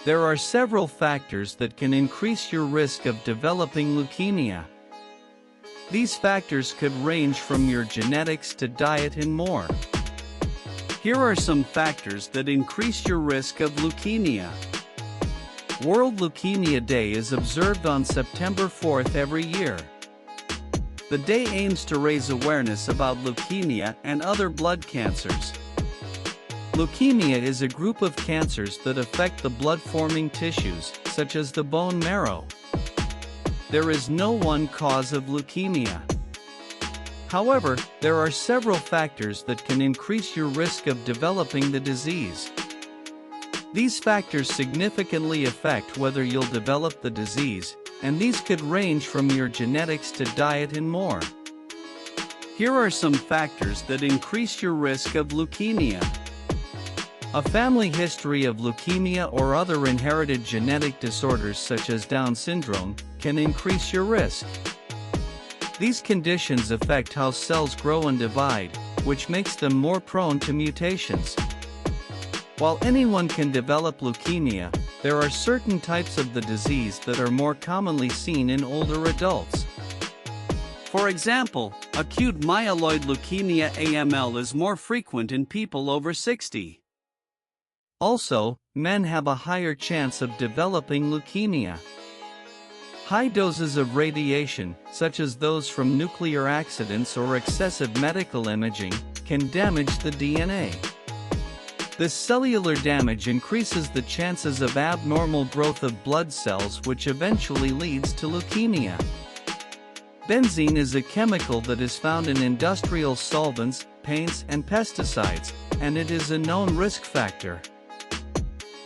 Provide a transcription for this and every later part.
There are several factors that can increase your risk of developing leukemia. These factors could range from your genetics to diet and more. Here are some factors that increase your risk of leukemia. World Leukemia Day is observed on September 4th every year. The day aims to raise awareness about leukemia and other blood cancers. Leukemia is a group of cancers that affect the blood-forming tissues, such as the bone marrow. There is no one cause of leukemia. However, there are several factors that can increase your risk of developing the disease. These factors significantly affect whether you'll develop the disease, and these could range from your genetics to diet and more. Here are some factors that increase your risk of leukemia. A family history of leukemia or other inherited genetic disorders such as Down syndrome can increase your risk. These conditions affect how cells grow and divide, which makes them more prone to mutations. While anyone can develop leukemia, there are certain types of the disease that are more commonly seen in older adults. For example, acute myeloid leukemia (AML) is more frequent in people over 60. Also, men have a higher chance of developing leukemia. High doses of radiation, such as those from nuclear accidents or excessive medical imaging, can damage the DNA. This cellular damage increases the chances of abnormal growth of blood cells, which eventually leads to leukemia. Benzene is a chemical that is found in industrial solvents, paints, and pesticides, and it is a known risk factor.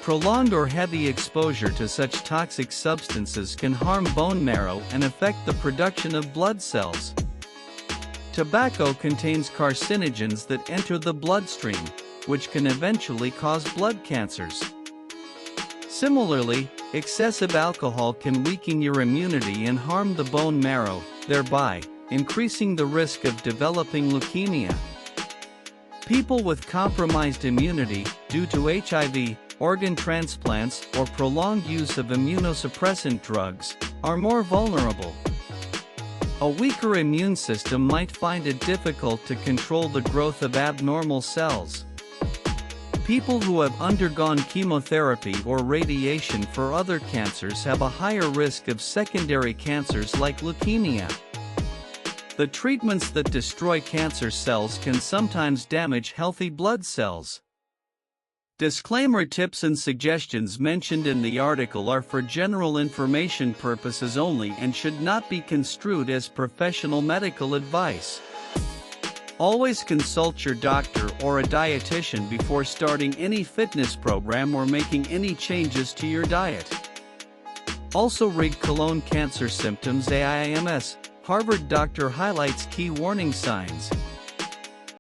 Prolonged or heavy exposure to such toxic substances can harm bone marrow and affect the production of blood cells. Tobacco contains carcinogens that enter the bloodstream, which can eventually cause blood cancers. Similarly, excessive alcohol can weaken your immunity and harm the bone marrow, thereby increasing the risk of developing leukemia. People with compromised immunity due to HIV, organ transplants, or prolonged use of immunosuppressant drugs are more vulnerable. A weaker immune system might find it difficult to control the growth of abnormal cells. People who have undergone chemotherapy or radiation for other cancers have a higher risk of secondary cancers like leukemia. The treatments that destroy cancer cells can sometimes damage healthy blood cells. Disclaimer: tips and suggestions mentioned in the article are for general information purposes only and should not be construed as professional medical advice. Always consult your doctor or a dietitian before starting any fitness program or making any changes to your diet. Also, read colon cancer symptoms (AIMS). Harvard doctor highlights key warning signs.